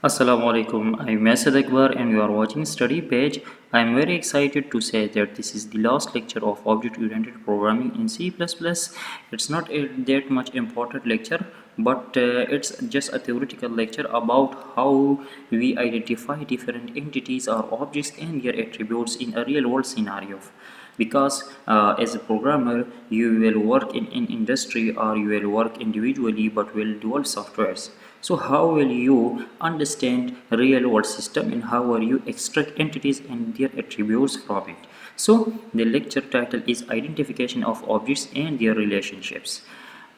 Assalamu alaikum. I'm Masad Akbar and you are watching Study Page. I'm very excited to say that this is the last lecture of object-oriented programming in C++. It's not that much important lecture, but it's just a theoretical lecture about how we identify different entities or objects and their attributes in a real-world scenario. Because as a programmer, you will work in industry or you will work individually but will develop softwares. So how will you understand real world system and how will you extract entities and their attributes from it? So the lecture title is Identification of Objects and Their Relationships.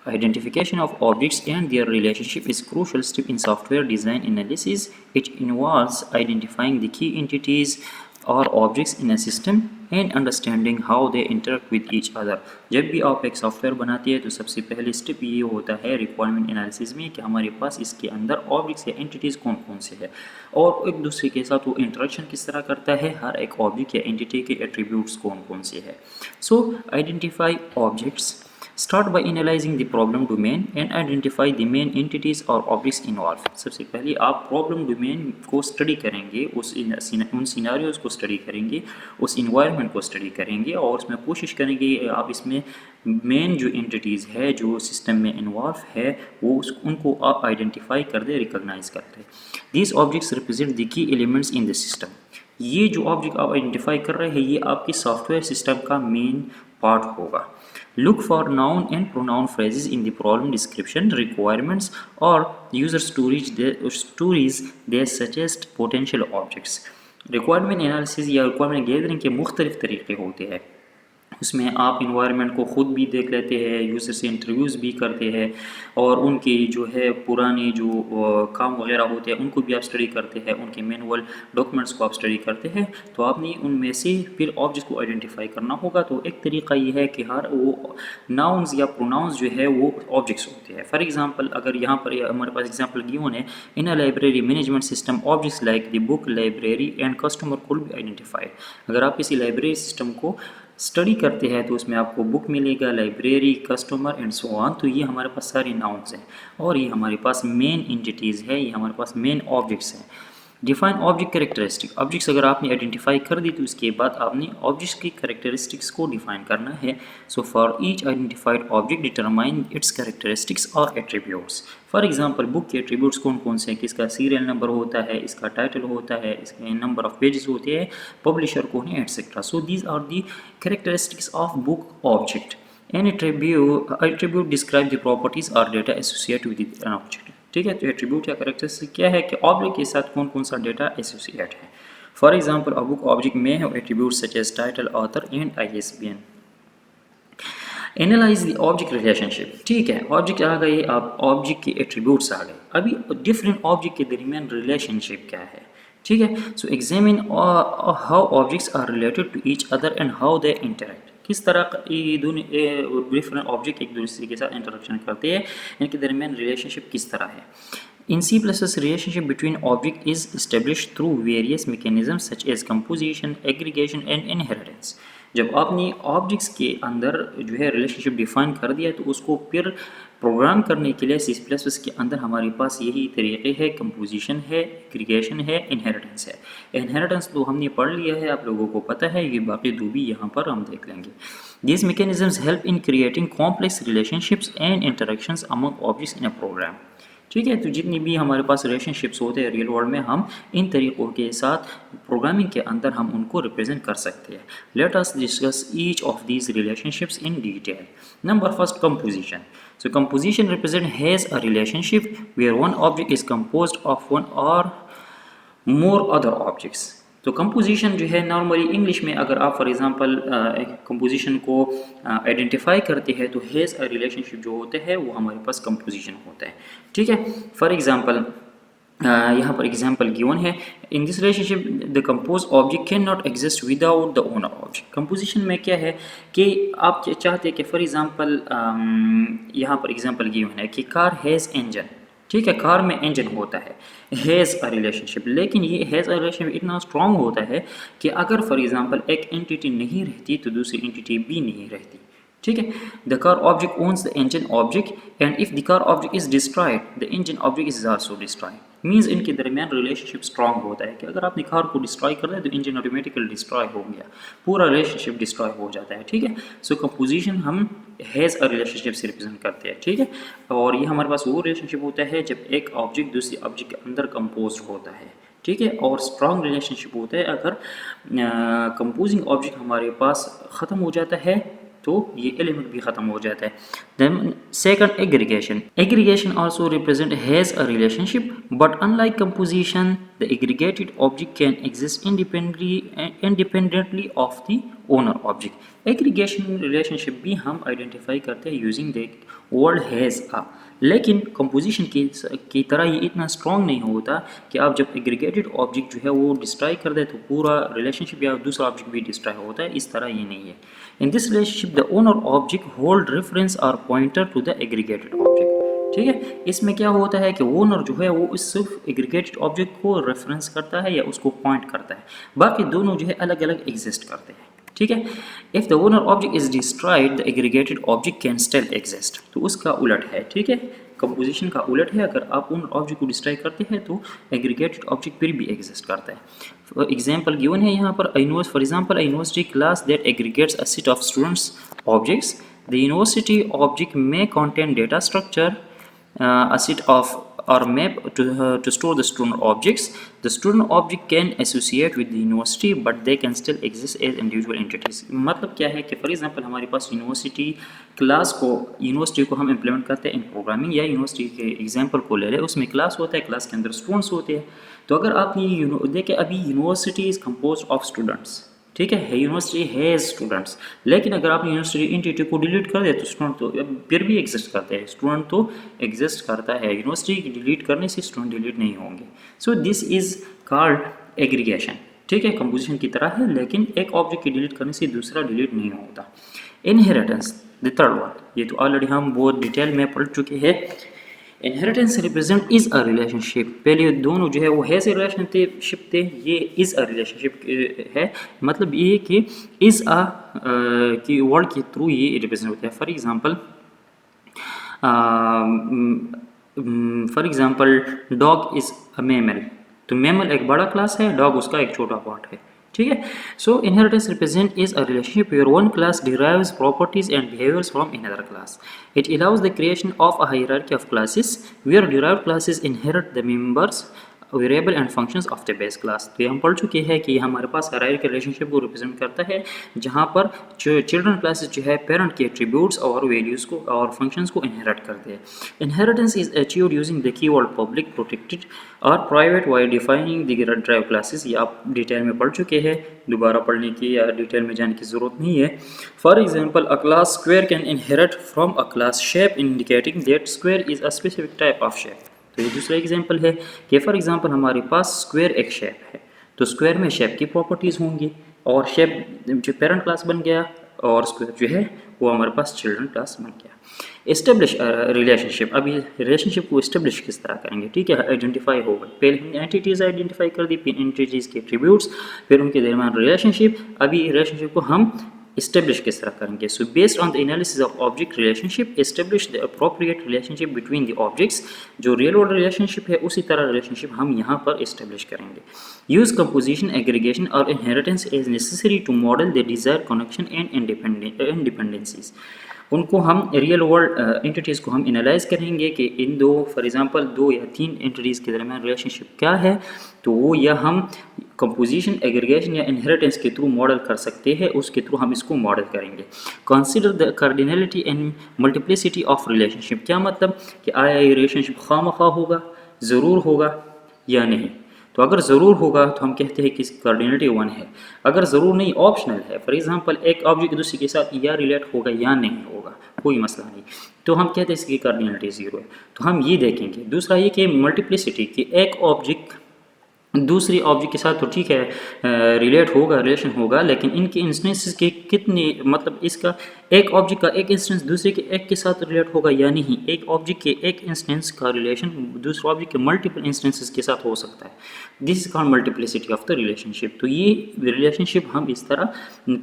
Identification of objects and their relationship is a crucial step in software design analysis. It involves identifying the key entities or objects in a system and understanding how they interact with each other. जब भी आप एक software बनाते हैं तो सबसे पहले step ये होता है रिक्वायरमेंट एनालिसिस में कि हमारे पास इसके अंदर ऑब्जेक्ट्स या एंटिटीज़ कौन कौन से है और एक दूसरे के साथ वो इंटरेक्शन किस तरह करता है, हर एक ऑब्जेक्ट या एंटिटी के एट्रीब्यूट्स कौन कौन से है. सो identify objects. Start by analyzing the problem domain and identify the main entities or objects involved. सबसे पहले आप प्रॉब्लम डोमेन को स्टडी करेंगे, उन सिनारियोज़ को स्टडी करेंगे, उस इन्वायरमेंट को स्टडी करेंगे और उसमें कोशिश करेंगे आप इसमें मेन जो एंटिटीज़ है जो सिस्टम में इन्वॉल्व है वो उनको आप आइडेंटिफाई कर दे, रिकॉग्नाइज कर दे. These objects represent the key elements in the system. ये जो ऑब्जेक्ट आप आइडेंटिफाई कर रहे हैं ये आपकी सॉफ्टवेयर सिस्टम का मेन पार्ट होगा. Look for noun and pronoun phrases in the problem description, requirements, or user stories that suggest potential objects. Requirement analysis या requirement gathering के मुख्तलिफ तरीके होते हैं. उसमें आप इन्वायरमेंट को ख़ुद भी देख लेते हैं, यूज़र से इंटरव्यूज़ भी करते हैं और उनके जो है पुराने जो काम वगैरह होते हैं उनको भी आप स्टडी करते हैं, उनके मैनुअल डॉक्यूमेंट्स को आप स्टडी करते हैं. तो आपने उनमें से फिर ऑब्जेक्ट्स को आइडेंटिफाई करना होगा. तो एक तरीका ये है कि हर वो नाउन्स या प्रोनाउंस जो है वो ऑब्जेक्ट्स होते हैं. फॉर एग्जांपल अगर यहाँ पर हमारे पास एग्जांपल गिवन है, in a library management system objects like the book, library and customer could be identified. अगर आप किसी लाइब्रेरी सिस्टम को स्टडी करते हैं तो उसमें आपको बुक मिलेगा, library, customer and so on. तो ये हमारे पास सारे नाउन्स हैं और ये हमारे पास मेन एंटिटीज़ है, ये हमारे पास मेन ऑब्जेक्ट्स हैं. Define object characteristic. ऑब्जेक्ट्स अगर आपने आइडेंटिफाई कर दी तो उसके बाद आपने ऑब्जेक्ट्स की कैरेक्टरिस्टिक्स को डिफाइन करना है. So for each identified object determine its characteristics और एट्रीब्यूट्स. फॉर एग्जांपल बुक के एट्रीब्यूट्स कौन कौन से हैं, किसका सीरियल नंबर होता है, इसका टाइटल होता है, इसके नंबर ऑफ पेजेस होते हैं, पब्लिशर कौन है, etcetera. So these are the characteristics of book object. An attribute describe the properties or data associated with an object. ठीक है, तो एट्रीब्यूट या कैरेक्टरिस्टिक क्या है कि ऑब्जेक्ट के साथ कौन कौन सा डेटा एसोसिएट है. For example a book object में है attribute such as title, author and ISBN. Analyze the object relationship. ठीक है, ऑब्जेक्ट आ गए, आप ऑब्जेक्ट के एट्रीब्यूट्स आ गए. अभी डिफरेंट ऑब्जेक्ट के दरमियान रिलेशनशिप क्या है. ठीक है, so examine how objects are related to each other and how they interact. किस तरह ये दोनों डिफरेंट ऑब्जेक्ट एक दूसरे के साथ इंटरेक्शन करते हैं, इनके दरमियान रिलेशनशिप किस तरह है. In C++, relationship between object is established through various mechanisms such as composition, aggregation and inheritance. जब आपने ऑब्जेक्ट्स के अंदर जो है रिलेशनशिप डिफाइन कर दिया तो उसको फिर प्रोग्राम करने के लिए C++ के अंदर हमारे पास यही तरीके है, कंपोजिशन है, एग्रीगेशन है, इनहेरिटेंस है. इनहेरिटेंस तो हमने पढ़ लिया है, आप लोगों को पता है, ये बाकी दो भी यहाँ पर हम देख लेंगे. These mechanisms help in creating complex relationships and interactions among objects in a program. ठीक है, तो जितनी भी हमारे पास रिलेशनशिप्स होते हैं रियल वर्ल्ड में हम इन तरीक़ों के साथ प्रोग्रामिंग के अंदर हम उनको रिप्रेजेंट कर सकते हैं. Let us discuss each of these relationships in detail. Number first, composition. So composition represent has a relationship where one object is composed of one or more other objects. तो composition जो है normally English में अगर आप for example composition को identify करते हैं तो हैज़ अ रिलेशनशिप जो होता है वो हमारे पास कंपोजिशन होता है. ठीक है, फॉर एग्जांपल यहाँ पर एग्जांपल गिवन है. In this relationship the compose object can not exist without the owner object. Composition में क्या है कि आप चाहते हैं कि फॉर एग्जांपल यहाँ पर एग्जांपल गिवन है कि कार हैज़ इंजन. ठीक है, कार में इंजन होता है, हैज़ अ रिलेशनशिप. लेकिन ये हैज़ अ रिलेशनशिप इतना स्ट्रॉन्ग होता है कि अगर फॉर एग्जांपल एक एंटिटी नहीं रहती तो दूसरी एंटिटी भी नहीं रहती. ठीक है, the car object owns the engine object and if the car object is destroyed the engine object is also destroyed. Means इनके दरमियान रिलेशनशिप स्ट्रांग होता है कि अगर आपने कार को डिस्ट्रॉय कर दिया तो इंजन ऑटोमेटिकली डिस्ट्रॉय हो गया, पूरा रिलेशनशिप डिस्ट्रॉय हो जाता है, ठीक है। सो कंपोजिशन हम हैज़ अ रिलेशनशिप से रिप्रेजेंट करते हैं, ठीक है। और ये हमारे पास वो रिलेशनशिप होता है जब एक ऑब्जेक्ट दूसरे ऑब्जेक्ट के अंदर कंपोज होता है, ठीक है। और स्ट्रॉन्ग रिलेशनशिप होता है अगर कंपोजिंग ऑब्जेक्ट हमारे पास ख़त्म हो जाता है तो ये एलिमेंट भी ख़त्म हो जाता है। Then second, aggregation. Aggregation also represent has a relationship but unlike composition the aggregated object can exist independently of the owner object. Aggregation relationship भी हम आइडेंटिफाई करते हैं using the word has a, लेकिन कंपोजिशन की तरह ये इतना strong नहीं होता कि आप जब एग्रीगेटेड ऑब्जेक्ट जो है वो डिस्ट्रॉय कर दे तो पूरा रिलेशनशिप या दूसरा ऑब्जेक्ट भी डिस्ट्रॉय होता है, इस तरह ये नहीं है। In this relationship the owner object hold reference और pointer to the aggregated object, ठीक है। इसमें क्या होता है कि ओनर जो है वो इस सिर्फ एग्रीगेटेड ऑब्जेक्ट को रेफरेंस करता है या उसको पॉइंट करता है, बाकी दोनों जो है अलग अलग एग्जिस्ट करते हैं, ठीक है। If the owner object is destroyed the aggregated object can still exist, तो उसका उलट है, ठीक है। कंपोजिशन का उलट है, अगर आप ओनर ऑब्जेक्ट को डिस्ट्रॉय करते हैं तो एग्रीगेटेड ऑब्जेक्ट फिर भी एग्जिस्ट करता है। फॉर एग्जांपल गिवन है यहाँ पर, for example university class that aggregates a set of students objects, the university object में contain data structure, a set of or map to store the student objects. The student object can associate with the university but they can still exist as individual entities. मतलब क्या है कि for example हमारे पास university को हम implement करते हैं इन programming, या यूनिवर्सिटी के एग्जांपल को ले लें, उसमें क्लास होता है, क्लास के अंदर स्टूडेंट्स होते हैं। तो अगर आपने देखें अभी university is compose of students, ठीक है, यूनिवर्सिटी हैज़ स्टूडेंट्स, लेकिन अगर आपने यूनिवर्सिटी एंटिटी को डिलीट कर दिया तो स्टूडेंट तो फिर भी एग्जिस्ट करते हैं, स्टूडेंट तो एग्जिस्ट करता है, यूनिवर्सिटी डिलीट करने से स्टूडेंट डिलीट नहीं होंगे। So this is called aggregation, ठीक है, कंपोजिशन की तरह है, लेकिन एक ऑब्जेक्ट की डिलीट करने से दूसरा डिलीट नहीं होता। इनहेरिटेंस, द थर्ड वन, ये तो ऑलरेडी हम बहुत डिटेल में पढ़ चुके हैं। Inheritance represent is a relationship, पहले दोनों जो है वो है से रिलेशनशिप थे, ये इज़ अ रिलेशनशिप है, मतलब ये कि इज़ अ की वर्ड के थ्रू ये रिप्रेजेंट होता है। For example dog is a mammal, तो मैमल एक बड़ा क्लास है, डॉग उसका एक छोटा पार्ट है, ठीक है। So inheritance represent is a relationship where one class derives properties and behaviors from another class. It allows the creation of a hierarchy of classes where derived classes inherit the members variable and functions of the base class. तो ये हम पढ़ चुके हैं कि हमारे पास hierarchy relationship को represent करता है जहाँ पर चिल्ड्रन क्लासेस जो है पेरेंट के एट्रीब्यूट्स और वैल्यूज़ को और फंक्शंस को इनहेरिट करते हैं। Inheritance is achieved using the keyword public, protected और private while defining the drive classes. ये आप डिटेल में पढ़ चुके हैं, दोबारा पढ़ने की या डिटेल में जाने की ज़रूरत नहीं है। For example a class square can inherit from a class shape indicating that square is a specific type of shape. तो ये दूसरा एग्जांपल है कि फॉर एग्जांपल हमारे पास स्क्वायर एक शेप है, तो स्क्वायर में शेप की प्रॉपर्टीज़ होंगी, और शेप जो पेरेंट क्लास बन गया और स्क्वायर जो है वो हमारे पास चिल्ड्रन क्लास बन गया। इस्टेब्लिश रिलेशनशिप, अब ये रिलेशनशिप को इस्टेब्लिश किस तरह करेंगे, ठीक है, आइडेंटिफाई हो गई, पहले हमने एंटिटीज़ आइडेंटिफाई कर दी, फिर एंटिटीज़ के एट्रीब्यूट्स, फिर उनके दरमियान रिलेशनशिप। अभी रिलेशनशिप को हम establish किस तरह करेंगे। So based on the analysis of object relationship establish the appropriate relationship between the objects. जो रियल वर्ल्ड रिलेशनशिप है उसी तरह रिलेशनशिप हम यहाँ पर एस्टेब्लिश करेंगे। यूज कंपोजिशन, एग्रीगेशन और inheritance as necessary to model the desired connection and independencies. उनको हम रियल वर्ल्ड एंटिटीज़ को हम एनालाइज करेंगे कि इन दो, फॉर एग्जांपल 2 या 3 एंटिटीज़ के दरमियान रिलेशनशिप क्या है, तो वो या हम कंपोजिशन, एग्रीगेशन या इनहेरिटेंस के थ्रू मॉडल कर सकते हैं, उसके थ्रू हम इसको मॉडल करेंगे। Consider the cardinality and multiplicity of relationship, क्या मतलब कि आया ये रिलेशनशिप खामखा होगा, ज़रूर होगा या नहीं। तो अगर ज़रूर होगा तो हम कहते हैं कि इसकी कार्डिनलिटी 1 है, अगर ज़रूर नहीं ऑप्शनल है, फॉर एग्जांपल एक ऑब्जेक्ट दूसरे के साथ या रिलेट होगा या नहीं होगा, कोई मसला नहीं, तो हम कहते हैं इसकी कार्डिनलिटी 0 है। तो हम ये देखेंगे। दूसरा ये कि मल्टीप्लिसिटी, कि एक ऑब्जेक्ट दूसरी ऑब्जेक्ट के साथ तो ठीक है रिलेट होगा, रिलेशन होगा, लेकिन इनके इंस्टेंसेस के कितने, मतलब इसका एक ऑब्जेक्ट का एक इंस्टेंस दूसरे के एक के साथ रिलेट होगा या नहीं, एक ऑब्जेक्ट के एक इंस्टेंस का रिलेशन दूसरे ऑब्जेक्ट के मल्टीपल इंस्टेंसेस के साथ हो सकता है। This is called multiplicity of the relationship. तो ये रिलेशनशिप हम इस तरह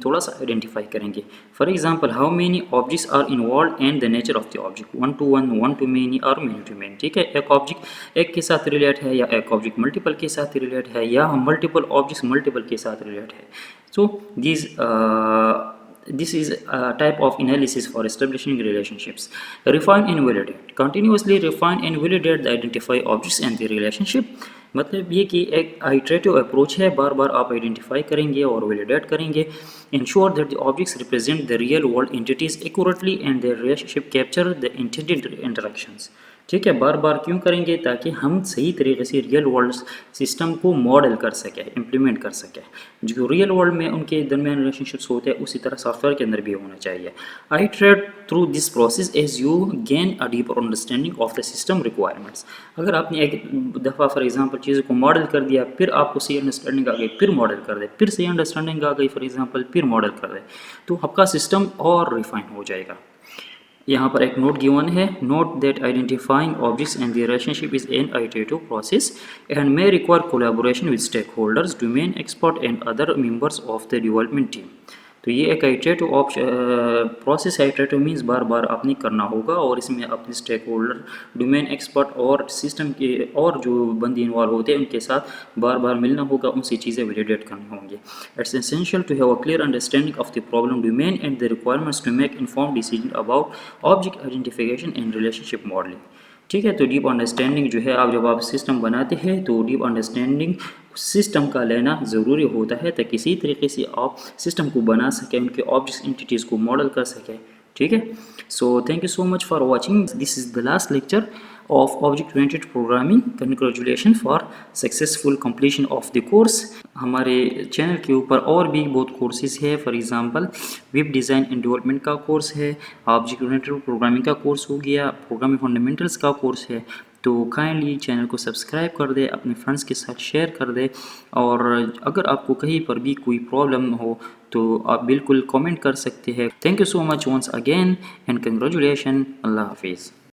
थोड़ा सा आइडेंटिफाई करेंगे। For example, how many objects are involve and the nature of the object, one to one, one to many और मेनी टू मेनी। ठीक है, एक ऑब्जेक्ट एक के साथ रिलेट है या एक ऑब्जेक्ट मल्टीपल के साथ रिलेट है या मल्टीपल ऑब्जेक्ट्स मल्टीपल के साथ रिलेट है। सो this is a type of analysis for establishing relationships. Refine and validate. Continuously refine and validate the identify objects and the relationship. मतलब ये कि एक आइट्रेटिव अप्रोच है, बार बार आप आइडेंटिफाई करेंगे और वैलिडेट करेंगे। Ensure that the objects represent the real world entities accurately and the relationship capture the intended interactions. ठीक है, बार बार क्यों करेंगे? ताकि हम सही तरीके से रियल वर्ल्ड सिस्टम को मॉडल कर सकें, इम्प्लीमेंट कर सकें। जो रियल वर्ल्ड में उनके दरमियान रिलेशनशिप्स होते हैं उसी तरह सॉफ्टवेयर के अंदर भी होना चाहिए। Iterate through this process as you gain a deeper understanding of the system requirements. अगर आपने एक दफ़ा फॉर एग्जांपल चीज़ों को मॉडल कर दिया, फिर आपको सही अंडरस्टैंडिंग आ गई, फिर मॉडल कर दे, फिर सही अंडरस्टैंडिंग आ गई फॉर एग्जांपल, फिर मॉडल कर दे, तो आपका सिस्टम और रिफाइन हो जाएगा। यहाँ पर एक नोट गिवन है, note that identifying objects and the relationship is an iterative process and may require collaboration with stakeholders, domain expert and other members of the development team. तो ये एक आइटरेटिव प्रोसेस है। Iterative means बार बार आपने करना होगा और इसमें अपने स्टेक होल्डर, डोमेन एक्सपर्ट और सिस्टम के और जो बंदे इन्वॉल्व होते हैं उनके साथ बार बार मिलना होगा, उनसे चीज़ें वैलिडेट करनी होंगी। It's essential to have a clear understanding of the problem domain and the requirements to make informed decision about object identification and relationship modelling. ठीक है, तो डीप अंडरस्टैंडिंग जो है, आप जब आप सिस्टम बनाते हैं तो डीप अंडरस्टैंडिंग सिस्टम का लेना ज़रूरी होता है ताकि किसी तरीके से आप सिस्टम को बना सकें, उनके ऑब्जेक्ट एंटिटीज़ को मॉडल कर सकें। ठीक है, so thank you so much for watching. This is the last lecture of object oriented programming. Congratulations for successful completion of the course. हमारे चैनल के ऊपर और भी बहुत कोर्सेज है। For example, web design and development का course है, object oriented programming का कोर्स हो गया, प्रोग्रामिंग फंडामेंटल्स का कोर्स है। तो काइंडली चैनल को सब्सक्राइब कर दे, अपने फ्रेंड्स के साथ शेयर कर दे, और अगर आपको कहीं पर भी कोई प्रॉब्लम हो तो आप बिल्कुल कमेंट कर सकते हैं। Thank you so much once again and congratulation. अल्लाह हाफिज़।